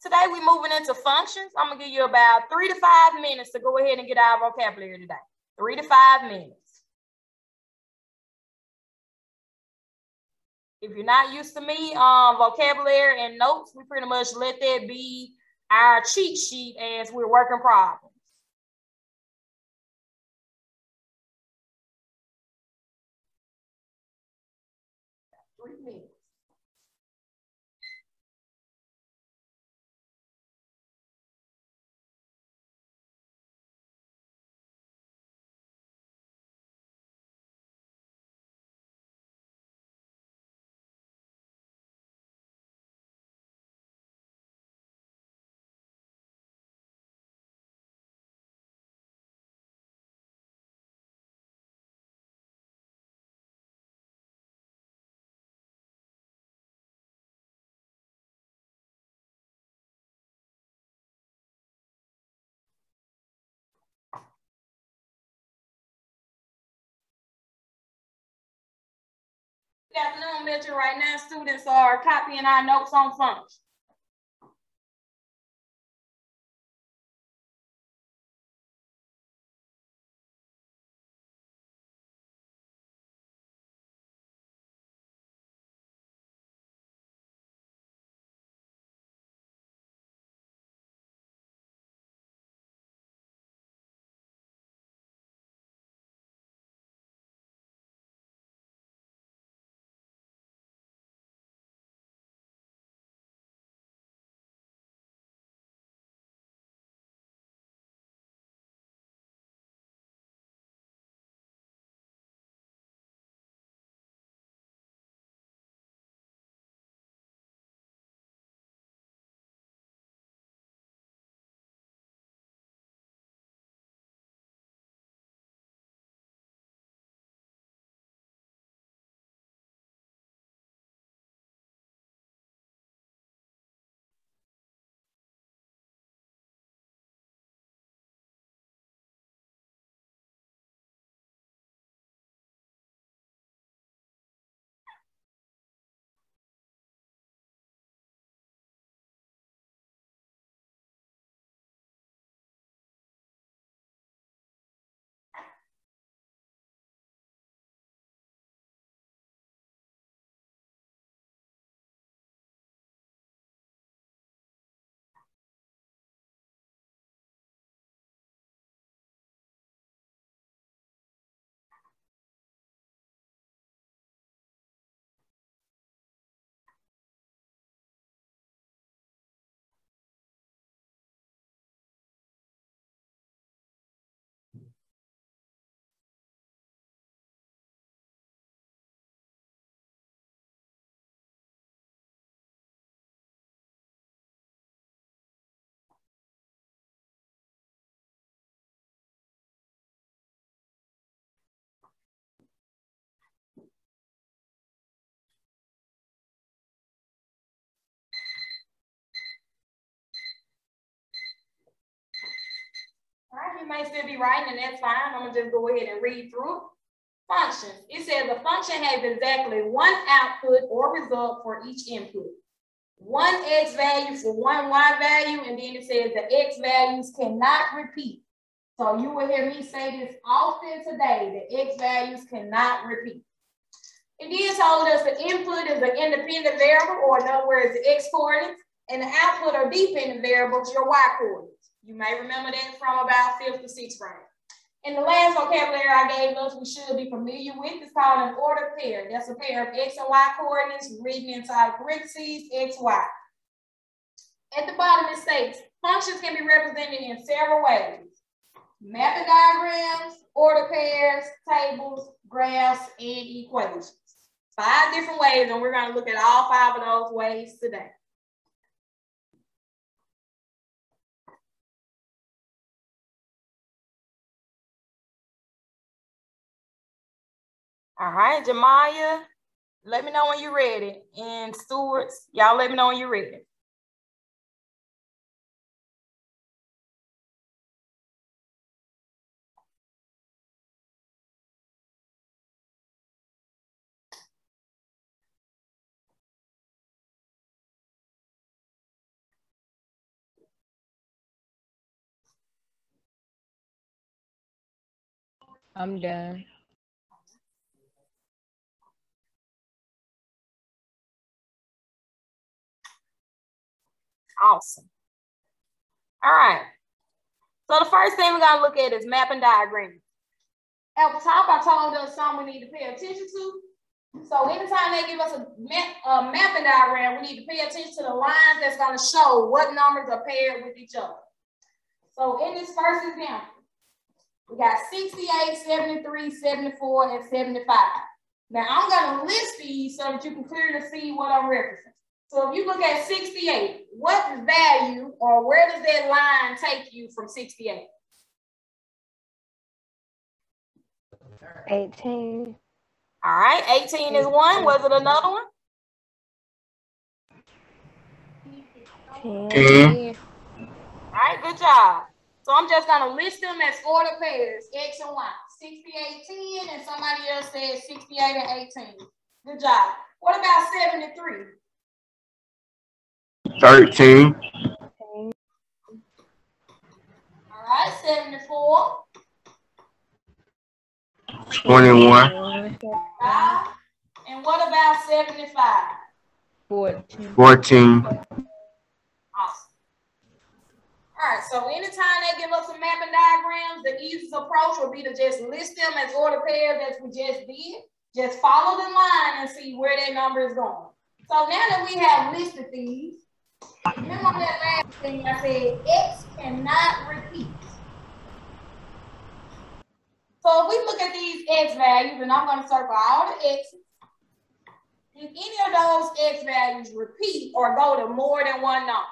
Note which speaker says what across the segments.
Speaker 1: Today we're moving into functions. I'm gonna give you about 3 to 5 minutes to go ahead and get our vocabulary today. 3 to 5 minutes. If you're not used to me, vocabulary and notes, we pretty much let that be our cheat sheet as we're working problems. Three minutes. Good afternoon, Mitchell. Right now, students are copying our notes on functions. All right, you may still be writing, and that's fine. I'm gonna just go ahead and read through it. Functions. It says the function has exactly one output or result for each input. One x value for one y value, and then it says the x values cannot repeat. So you will hear me say this often today, the x values cannot repeat. It then told us the input is an independent variable, or in other words, the x coordinates, and the output are dependent variables, your y coordinates. You may remember that from about 5th to 6th grade. And the last vocabulary I gave us, we should be familiar with, is called an ordered pair. That's a pair of x and y coordinates written inside parentheses, x, y. At the bottom it states, functions can be represented in several ways. Mapping diagrams, order pairs, tables, graphs, and equations. 5 different ways, and we're going to look at all 5 of those ways today. All right, Jamaya, let me know when you're ready. And stewards, y'all let me know when you're ready.
Speaker 2: I'm done.
Speaker 1: Awesome. All right. So the first thing we're going to look at is mapping diagrams. At the top, I told us something we need to pay attention to. So anytime they give us a mapping diagram, we need to pay attention to the lines that's going to show what numbers are paired with each other. So in this first example, we got 68, 73, 74, and 75. Now I'm going to list these so that you can clearly see what I'm referencing. So if you look at 68, what value or where does that line take you from 68?
Speaker 2: 18.
Speaker 1: All right, 18 is one. Was it another one?
Speaker 2: 10.
Speaker 1: All right, good job. So I'm just going to list them as order pairs, X and Y. 68, 10, and somebody else said 68 and 18. Good job. What about 73?
Speaker 3: 13.
Speaker 1: All right, 74.
Speaker 3: 21.
Speaker 1: And what about 75?
Speaker 2: 14.
Speaker 3: 14.
Speaker 1: Awesome. All right, so anytime they give us some mapping diagrams, the easiest approach would be to just list them as order pairs as we just did. Just follow the line and see where that number is going. So now that we have listed these, remember that last thing I said, X cannot repeat. So if we look at these X values, and I'm going to circle all the X's, if any of those X values repeat or go to more than one number,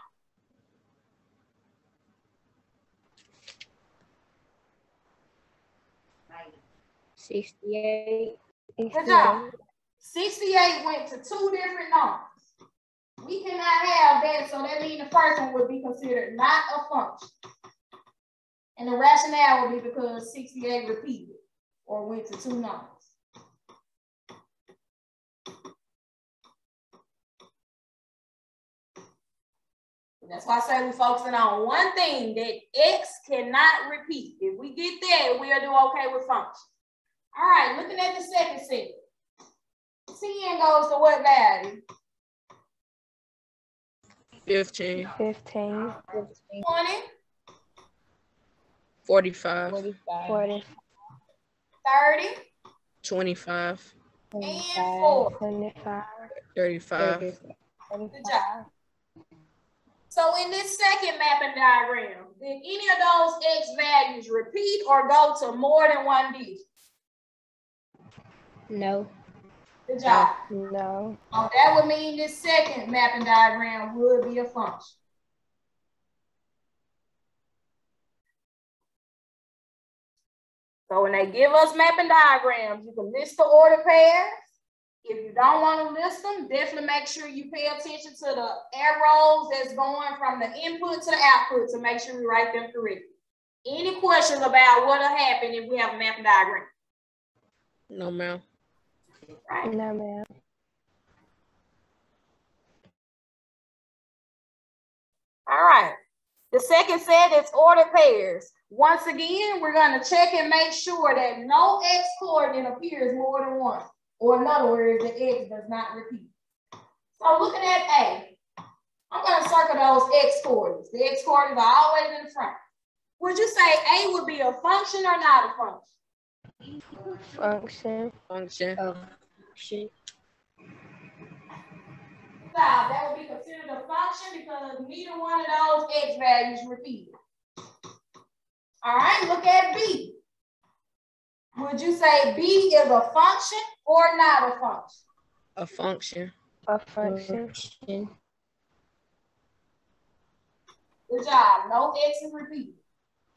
Speaker 2: 68.
Speaker 1: Good job. 68 went to two different numbers. We cannot have that, so that means the first one would be considered not a function. And the rationale would be because 68 repeated or went to two numbers. That's why I say we're focusing on one thing, that X cannot repeat. If we get that, we'll do okay with functions. All right, looking at the second set. 10 goes to what value?
Speaker 4: 15.
Speaker 2: 15.
Speaker 1: 20.
Speaker 4: 45.
Speaker 2: 40.
Speaker 1: 30.
Speaker 4: 25.
Speaker 1: And 4.
Speaker 2: 25.
Speaker 4: 35.
Speaker 1: Good job. So in this second mapping diagram, did any of those X values repeat or go to more than one digit?
Speaker 2: No.
Speaker 1: Good job.
Speaker 2: No.
Speaker 1: Oh, that would mean this second mapping diagram would be a function. So when they give us mapping diagrams, you can list the order pairs. If you don't want to list them, definitely make sure you pay attention to the arrows that's going from the input to the output to make sure we write them correctly. Any questions about what will happen if we have a mapping diagram?
Speaker 4: No, ma'am.
Speaker 1: Right.
Speaker 2: No, ma'am.
Speaker 1: All right. The second set is order pairs. Once again, we're going to check and make sure that no X coordinate appears more than once. Or in other words, the X does not repeat. So looking at A, I'm going to circle those X coordinates. The X coordinates are always in the front. Would you say A would be a function or not a function?
Speaker 2: Function.
Speaker 4: Function.
Speaker 2: Function.
Speaker 1: That would be considered a function because neither one of those X values repeated. All right, look at B. Would you say B is a function or not a function?
Speaker 4: A function.
Speaker 2: A function.
Speaker 1: Good job. No X is repeated.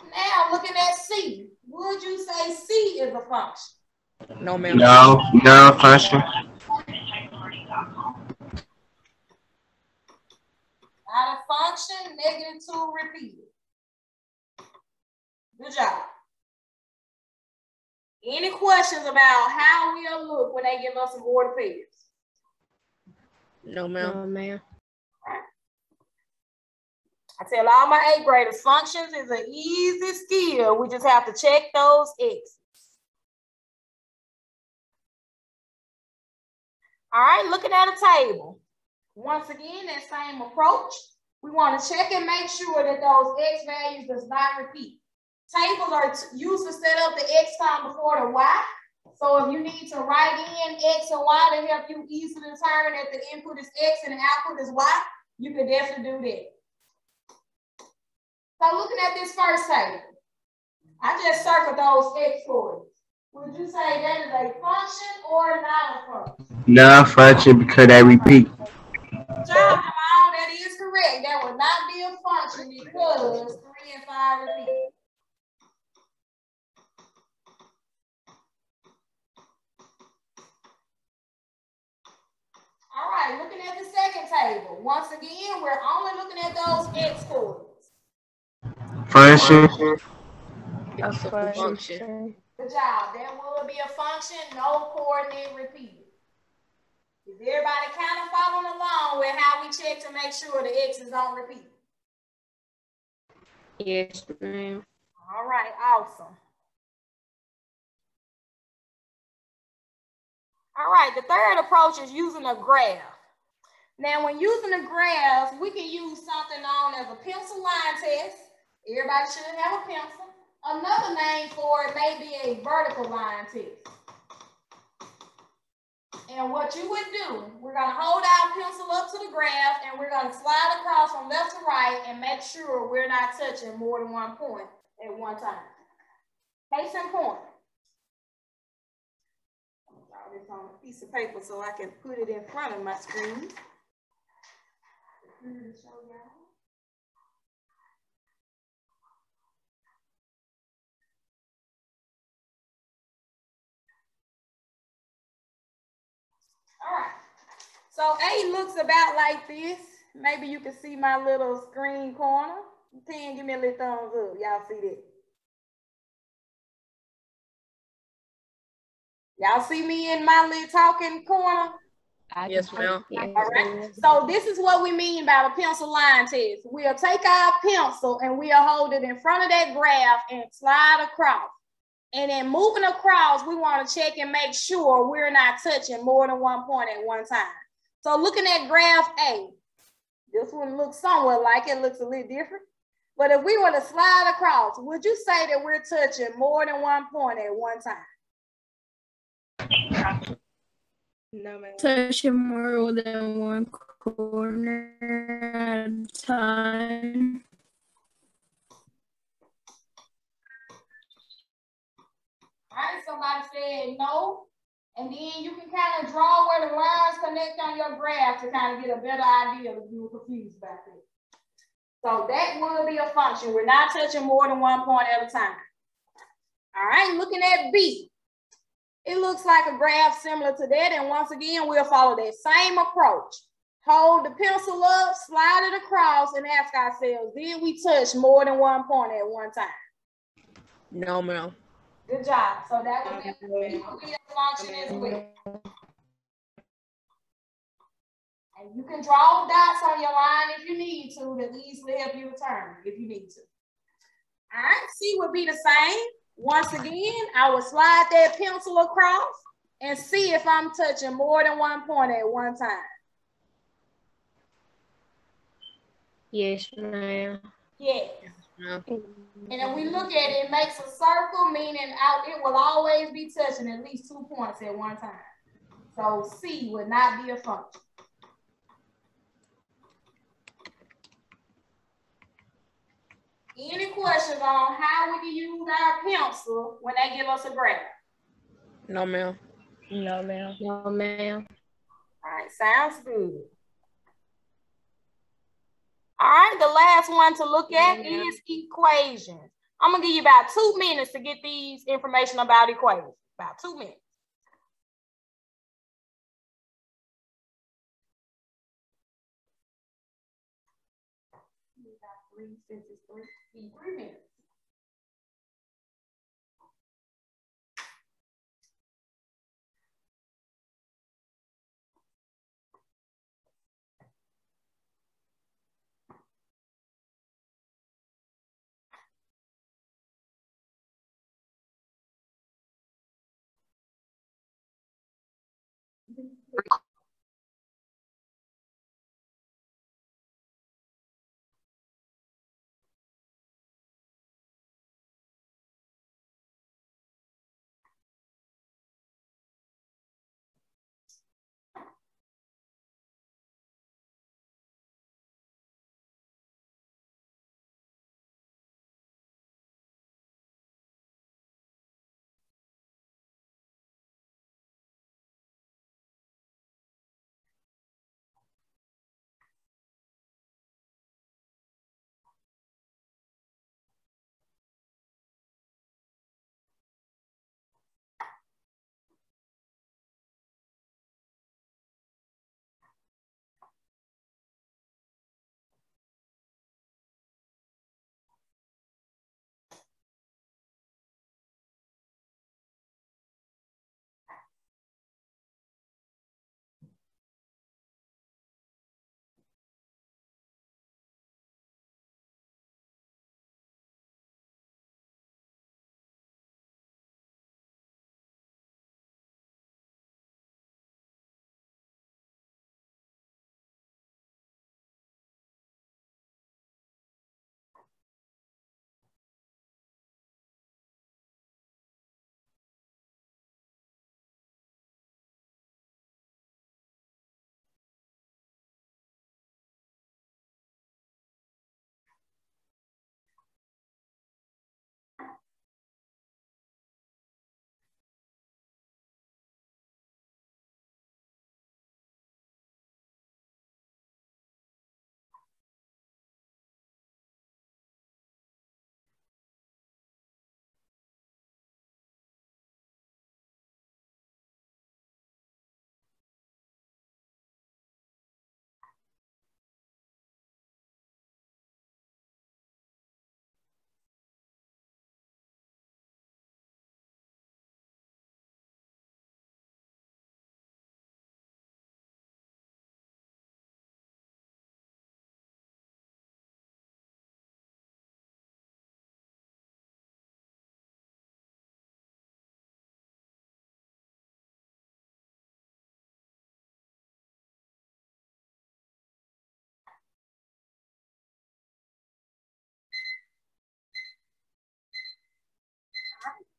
Speaker 1: Now looking at C. Would you say C is a function?
Speaker 4: No, ma'am.
Speaker 3: No, no function.
Speaker 1: Not a function, -2 repeated. Good job. Any questions about how we'll look when they give us some order pairs?
Speaker 4: No, ma'am.
Speaker 2: No, ma'am.
Speaker 1: I tell all my 8th graders, functions is an easy skill. We just have to check those X's. All right, looking at a table. Once again, that same approach. We want to check and make sure that those X values does not repeat. Tables are used to set up the X column before the Y. So if you need to write in X and Y to help you easily determine that the input is X and the output is Y, you can definitely do that. So looking at this first table, I just circled those X coordinates. Would you say that is a function or not a function?
Speaker 3: Non-function because they repeat.
Speaker 1: Job, that is correct. That would not be a function because 3 and 5 repeat. All right, looking at the second table. Once again, we're only looking at those X coordinates.
Speaker 3: Function.
Speaker 4: It's a function.
Speaker 1: Good job. That will be a function, no coordinate repeated. Is everybody kind of following along with how we check to make sure the X's don't repeat?
Speaker 2: Yes, ma'am.
Speaker 1: All right, awesome. All right, the third approach is using a graph. Now, when using a graph, we can use something known as a pencil line test. Everybody should have a pencil. Another name for it may be a vertical line test. And what you would do, we're going to hold our pencil up to the graph and we're going to slide across from left to right and make sure we're not touching more than one point at one time. Case in point. I'll draw this on a piece of paper so I can put it in front of my screen. Show y'all. All right, so A looks about like this. Maybe you can see my little screen corner. 10, give me a little thumbs up. Y'all see that? Y'all see me in my little talking corner?
Speaker 4: Yes, ma'am.
Speaker 2: Yes,
Speaker 1: All right, so this is what we mean by a pencil line test. We'll take our pencil and we'll hold it in front of that graph and slide across. And then moving across, we want to check and make sure we're not touching more than one point at one time. So looking at graph A, this one looks somewhat like it, looks a little different. But if we were to slide across, would you say that we're touching more than one point at one time?
Speaker 2: No, ma'am.
Speaker 5: Touching more than one corner at a time.
Speaker 1: All right, somebody said no. And then you can kind of draw where the lines connect on your graph to kind of get a better idea if you were confused about it. So that will be a function. We're not touching more than one point at a time. All right, looking at B. It looks like a graph similar to that. And once again, we'll follow that same approach. Hold the pencil up, slide it across, and ask ourselves, did we touch more than one point at one time?
Speaker 4: No, ma'am.
Speaker 1: Good job. So that would be a function as well. And you can draw dots on your line if you need to easily help you determine if you need to. All right, C would be the same. Once again, I would slide that pencil across and see if I'm touching more than one point at one time.
Speaker 2: Yes, ma'am.
Speaker 1: Yes.
Speaker 4: No.
Speaker 1: And if we look at it, it makes a circle, meaning it will always be touching at least 2 points at one time. So C would not be a function. Any questions on how we can use our pencil when they give us a graph?
Speaker 4: No, ma'am.
Speaker 2: No, ma'am. No, ma'am.
Speaker 1: All right, sounds good. All right, the last one to look at is equations. I'm gonna give you about 2 minutes to get these information about equations. About 2 minutes. Since it's 3 minutes.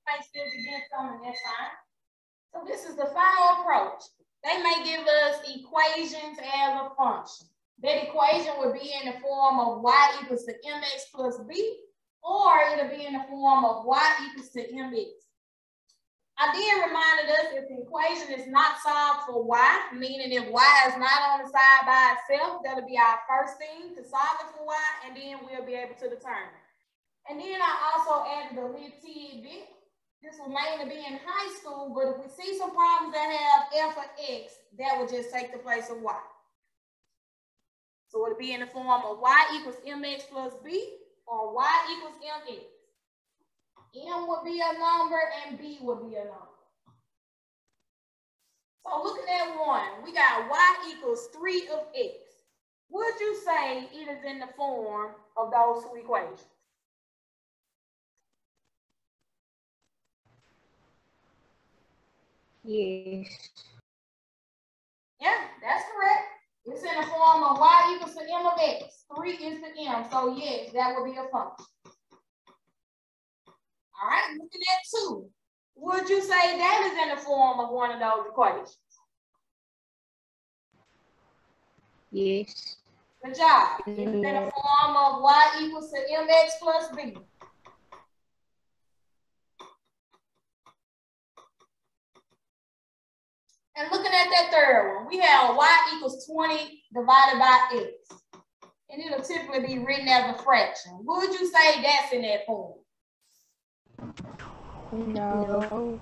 Speaker 1: might still be getting some, and that's fine. So this is the final approach. They may give us equations as a function. That equation would be in the form of y equals to mx plus b, or it'll be in the form of y equals to mx. I then reminded us if the equation is not solved for y, meaning if y is not on the side by itself, that'll be our first thing to solve it for y, and then we'll be able to determine. And then I also added a little tidbit. This will mainly be in high school, but if we see some problems that have f of x, that will just take the place of y. So it'll be in the form of y equals mx plus b, or y equals mx. M would be a number and B would be a number. So looking at one, we got y equals 3 of x. Would you say it is in the form of those two equations?
Speaker 2: Yes.
Speaker 1: Yeah, that's correct. It's in the form of y equals to m of x. 3 is the m, so yes, that would be a function. All right, looking at 2. Would you say that is in the form of one of those equations?
Speaker 2: Yes.
Speaker 1: Good job. It's in the form of y equals to mx plus b. And looking at that third one, we have y equals 20 divided by x. And it'll typically be written as a fraction. Would you say that's in that form?
Speaker 2: No.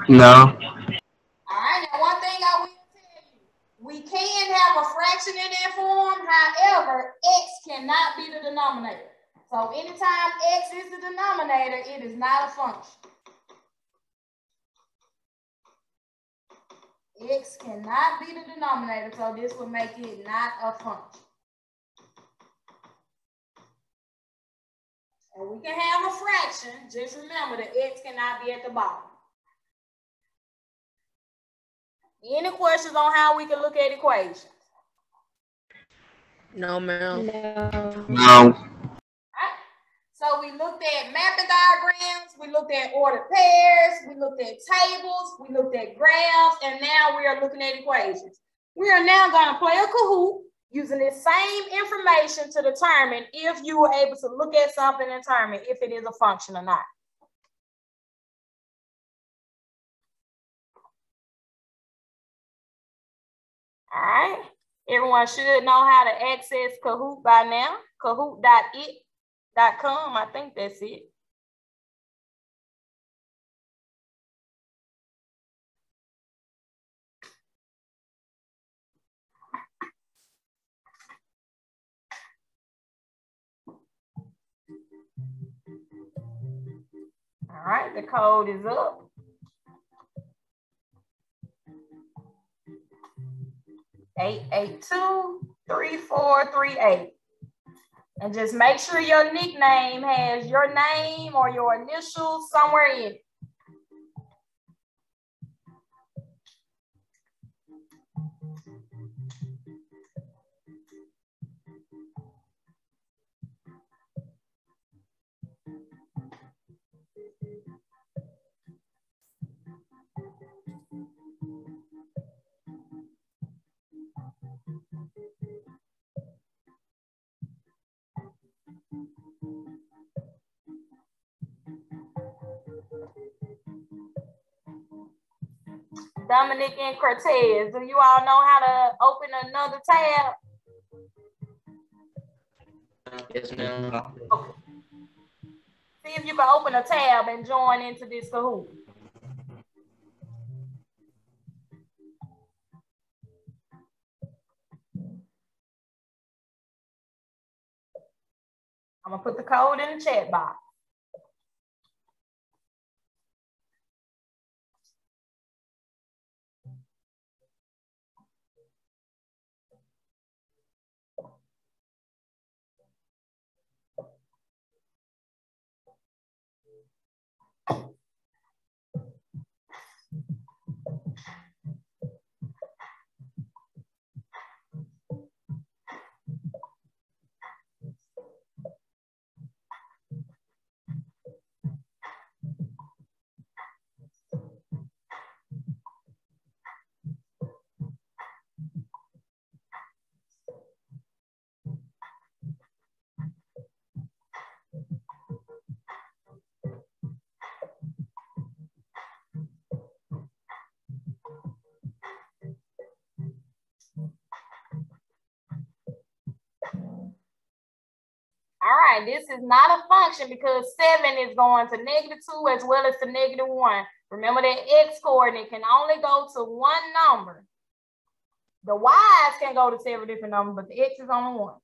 Speaker 3: No.
Speaker 1: All right, now one thing I will tell you, we can have a fraction in that form. However, x cannot be the denominator. So anytime x is the denominator, it is not a function. X cannot be the denominator, so this will make it not a function. And we can have a fraction. Just remember that x cannot be at the bottom. Any questions on how we can look at equations?
Speaker 4: No, ma'am.
Speaker 3: No.
Speaker 1: Right. So we looked at mapping diagrams, we looked at ordered pairs, we looked at tables, we looked at graphs, and now we are looking at equations. We are now going to play a Kahoot using this same information to determine if you were able to look at something and determine if it is a function or not. All right. Everyone should know how to access Kahoot by now. Kahoot.it.com. I think that's it. All right, the code is up. Eight 882-3438. And just make sure your nickname has your name or your initials somewhere in it. Dominic and Cortez, do you all know how to open another tab?
Speaker 3: Yes, ma'am.
Speaker 1: Okay. See if you can open a tab and join into this Kahoot. I'm gonna put the code in the chat box. right, this is not a function because 7 is going to -2 as well as to -1. Remember that x coordinate can only go to one number. The y's can go to several different numbers, but the x is only one.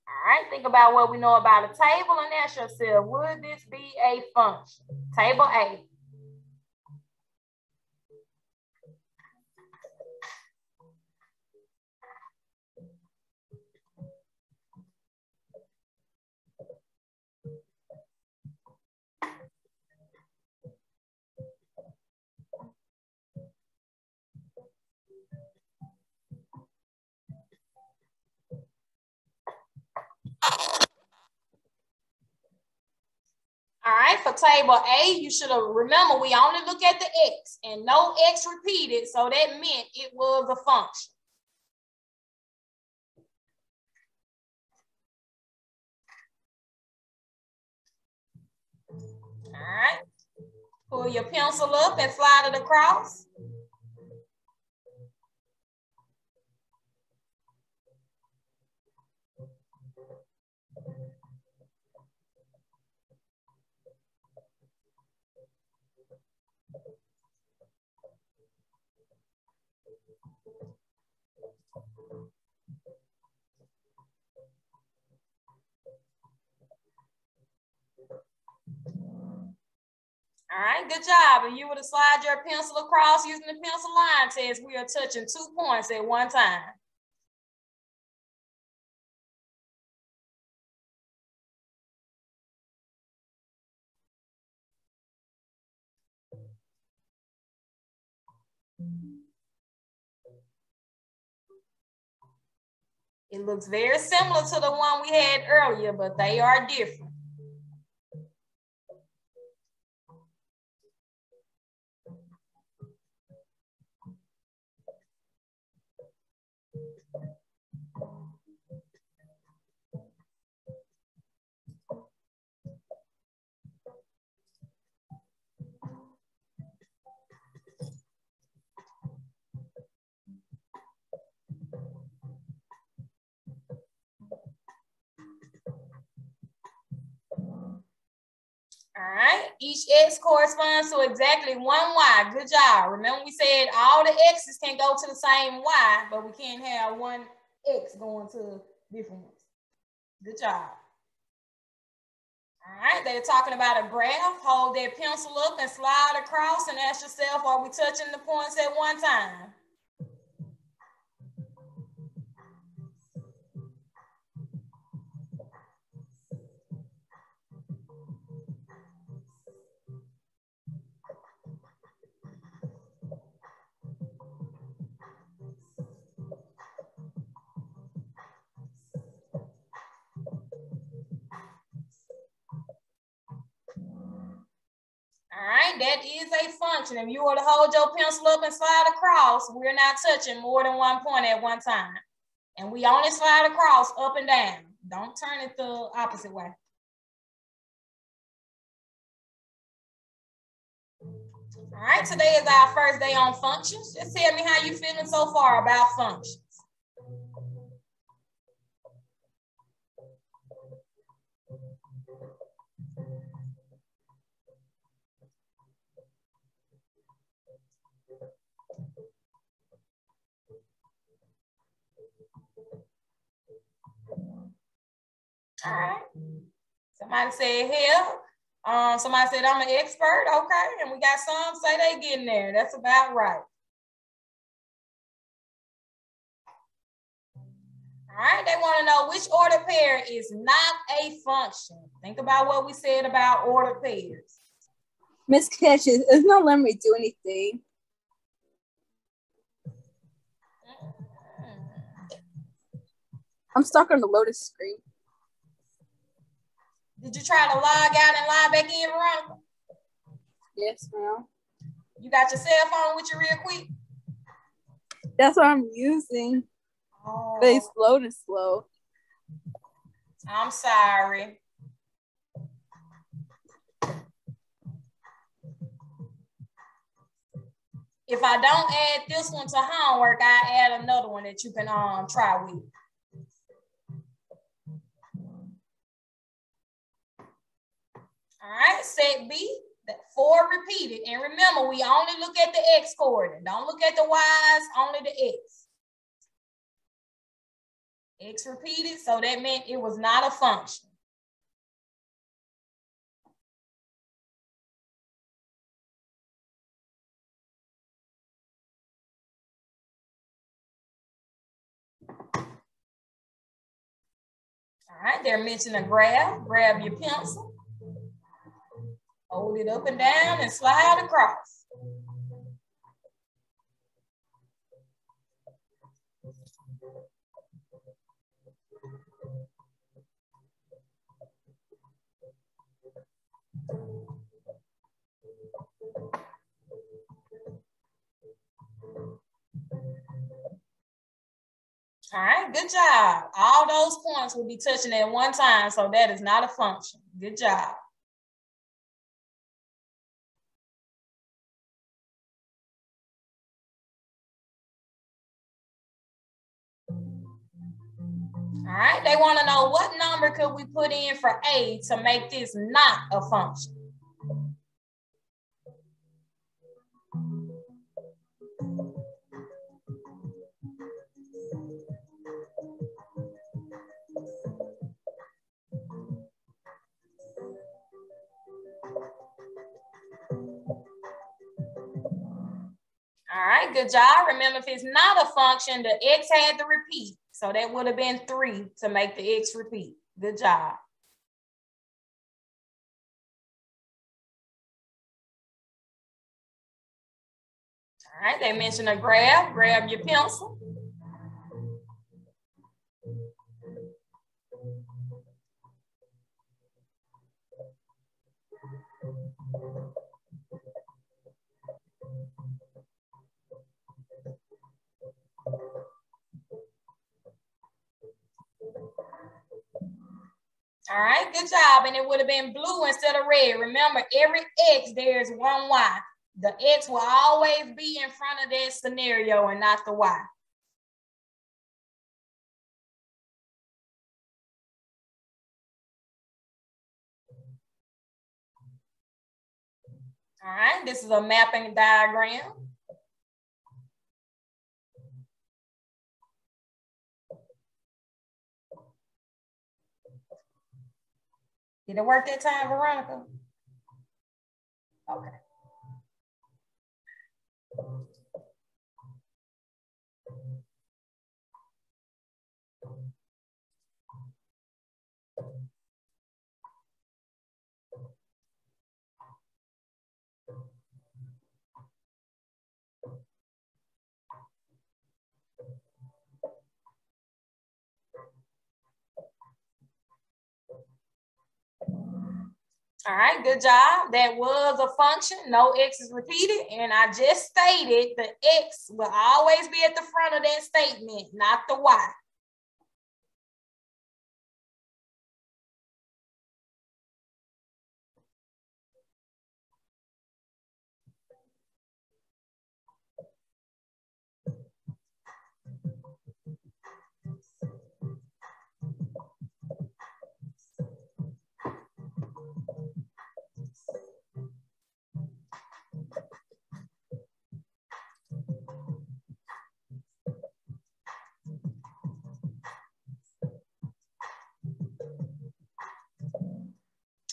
Speaker 1: All right, think about what we know about a table and ask yourself, would this be a function? Table A. All right, for table A, you should have remember we only look at the x and no x repeated, so that meant it was a function. All right, pull your pencil up and slide it across. All right, good job. And you would have slide your pencil across using the pencil line test. We are touching 2 points at one time. It looks very similar to the one we had earlier, but they are different. All right, each x corresponds to exactly 1 y. Good job. Remember we said all the x's can go to the same y, but we can't have one x going to different ones. Good job. All right, they're talking about a graph. Hold that pencil up and slide across and ask yourself, are we touching the points at one time? All right, that is a function. If you were to hold your pencil up and slide across, we're not touching more than 1 point at one time. And we only slide across up and down. Don't turn it the opposite way. All right, today is our first day on functions. Just tell me how you feeling so far about functions. All right. Somebody said help. Somebody said I'm an expert. Okay, and we got some say they getting there. That's about right. All right, they want to know which ordered pair is not a function. Think about what we said about ordered pairs.
Speaker 5: Miss Catches, it's not letting me do anything. I'm stuck on the Lotus screen.
Speaker 1: Did you try to log out and log back in, Veronica?
Speaker 5: Yes, ma'am.
Speaker 1: You got your cell phone with you real quick?
Speaker 5: That's what I'm using.
Speaker 1: Oh.
Speaker 5: But it's loading slow.
Speaker 1: I'm sorry. if I don't add this one to homework, I add another one that you can try with. All right, set B, 4 repeated. And remember, we only look at the X coordinate. Don't look at the Y's, only the X. X repeated, so that meant it was not a function. All right, they're mentioning a graph. Grab your pencil. Hold it up and down and slide across. All right, good job. All those points will be touching at one time, so that is not a function. Good job. All right, they want to know what number could we put in for A to make this not a function? All right, good job. Remember, if it's not a function, the X had to repeat. So that would have been 3 to make the X repeat. Good job. All right, they mentioned a graph. Grab your pencil. All right, good job. And it would have been blue instead of red. Remember, every X, there's one Y. The X will always be in front of that scenario and not the Y. All right, this is a mapping diagram. Did it work that time, Veronica? Okay. All right, good job. That was a function. No X is repeated. And I just stated the X will always be at the front of that statement, not the Y.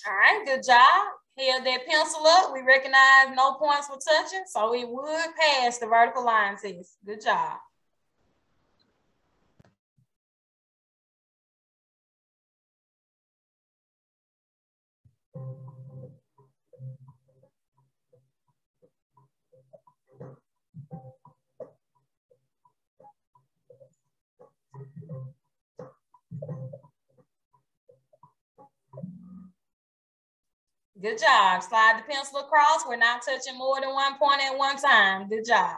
Speaker 1: All right, good job. Held that pencil up. We recognize no points were touching, so it would pass the vertical line test. Good job. Good job. Slide the pencil across. We're not touching more than one point at one time. Good job.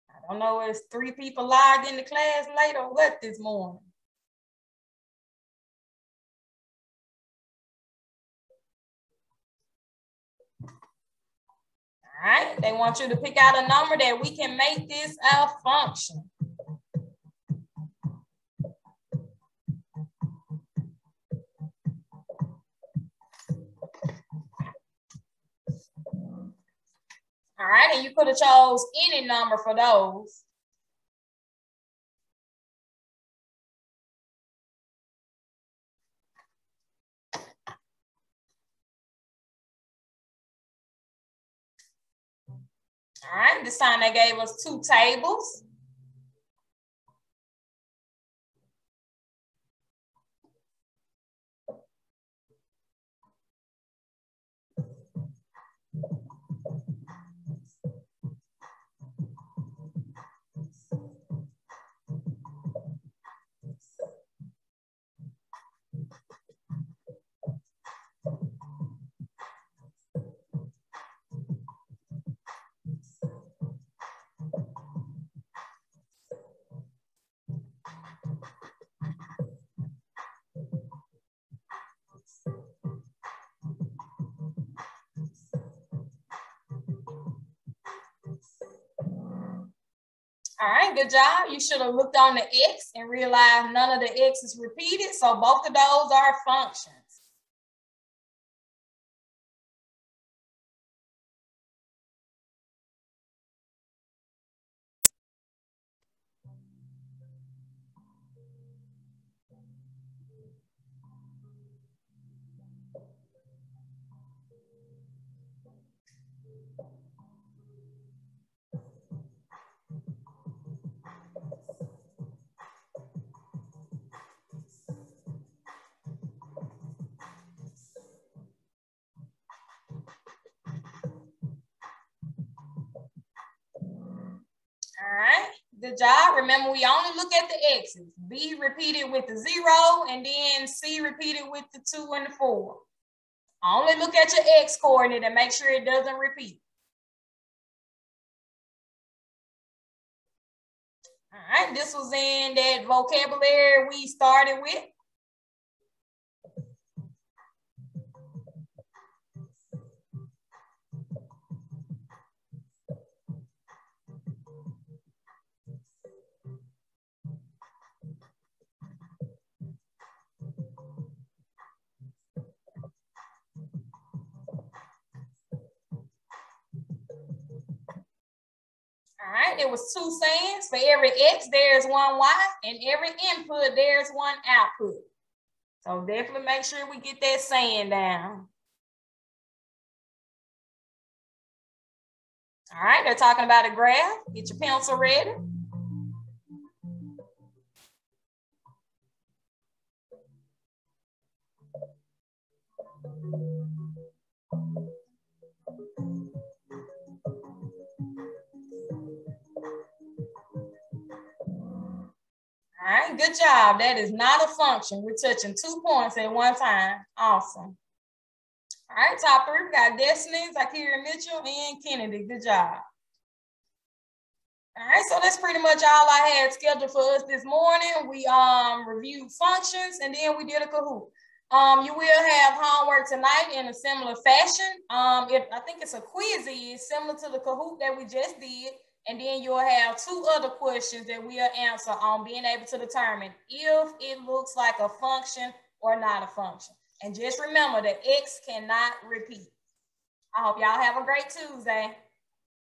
Speaker 1: I don't know if 3 people logged into class late or what this morning. All All right, they want you to pick out a number that we can make this a function. All right, and you could have chose any number for those. All right, this time they gave us 2 tables. All right, good job. You should have looked on the X and realized none of the X is repeated. So both of those are functions. All right, good job. Remember, we only look at the X's. B repeated with the 0, and then C repeated with the 2 and the 4. Only look at your X coordinate and make sure it doesn't repeat. All right, this was in that vocabulary we started with. All right, it was 2 sayings. For every X, there's 1 Y, and every input, there's 1 output. So definitely make sure we get that saying down. All right, they're talking about a graph. Get your pencil ready. All right, good job. That is not a function. We're touching 2 points at one time. Awesome. All right, top 3, we got Destiny, Zakira Mitchell, and Kennedy. Good job. All right, so that's pretty much all I had scheduled for us this morning. We reviewed functions, and then we did a Kahoot. You will have homework tonight in a similar fashion. I think it's a quiz similar to the Kahoot that we just did. And then you'll have 2 other questions that we'll answer on being able to determine if it looks like a function or not a function. And just remember that X cannot repeat. I hope y'all have a great Tuesday.